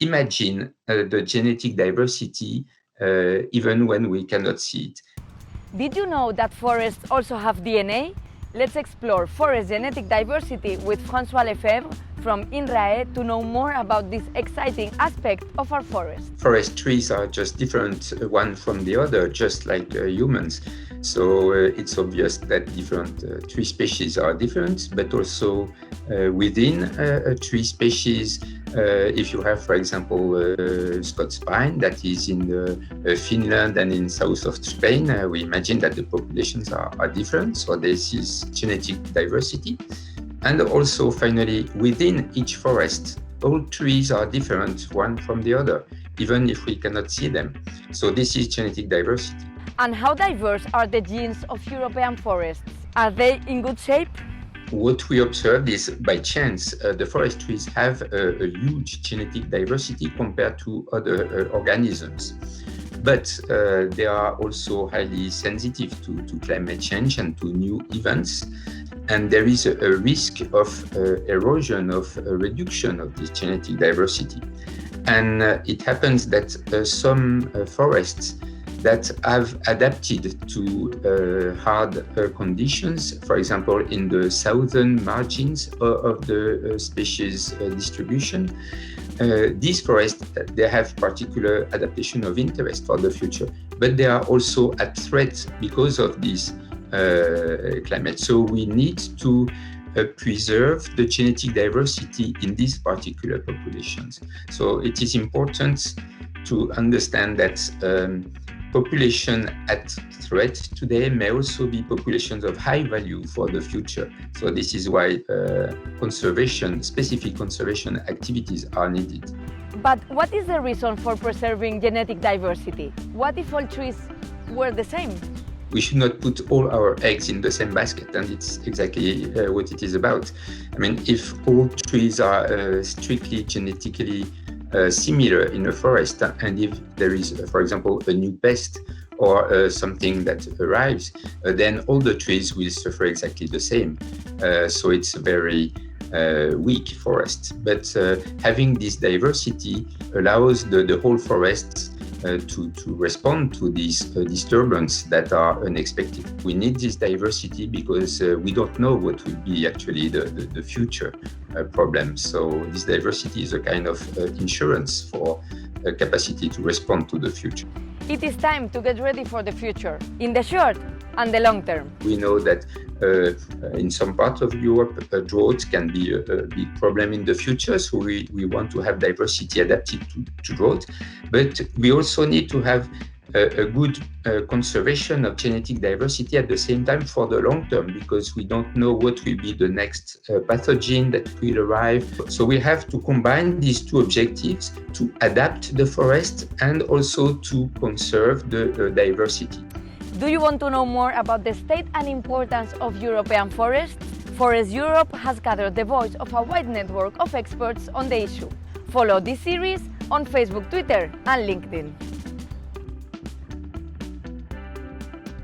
imagine the genetic diversity even when we cannot see it. Did you know that forests also have DNA? Let's explore forest genetic diversity with François Lefebvre from INRAE to know more about this exciting aspect of our forest. Forest trees are just different one from the other, just like humans. So it's obvious that different tree species are different, but also within a tree species, if you have, for example, Scots pine that is in Finland and in south of Spain, we imagine that the populations are different. So this is genetic diversity. And also, finally, within each forest, all trees are different one from the other, even if we cannot see them. So this is genetic diversity. And how diverse are the genes of European forests? Are they in good shape? What we observed is, by chance, the forest trees have a huge genetic diversity compared to other organisms. But they are also highly sensitive to climate change and to new events. And there is a risk of erosion, of reduction of this genetic diversity. And it happens that some forests that have adapted to hard conditions, for example, in the southern margins of the species distribution, these forests, they have particular adaptation of interest for the future, but they are also at threat because of this climate. So we need to preserve the genetic diversity in these particular populations. So it is important to understand that population at threat today may also be populations of high value for the future. So this is why specific conservation activities are needed. But what is the reason for preserving genetic diversity? What if all trees were the same? We should not put all our eggs in the same basket, and it's exactly what it is about. I mean, if all trees are strictly genetically similar in a forest, and if there is, for example, a new pest or something that arrives, then all the trees will suffer exactly the same. So it's a very weak forest. But having this diversity allows the whole forest to respond to these disturbances that are unexpected. We need this diversity because we don't know what will be actually the future problem. So this diversity is a kind of insurance for a capacity to respond to the future. It is time to get ready for the future, in the short and the long term. We know that in some parts of Europe, drought can be a big problem in the future. So we want to have diversity adapted to drought. But we also need to have a good conservation of genetic diversity at the same time for the long term, because we don't know what will be the next pathogen that will arrive. So we have to combine these two objectives to adapt the forest and also to conserve the diversity. Do you want to know more about the state and importance of European forests? Forest Europe has gathered the voice of a wide network of experts on the issue. Follow this series on Facebook, Twitter and LinkedIn.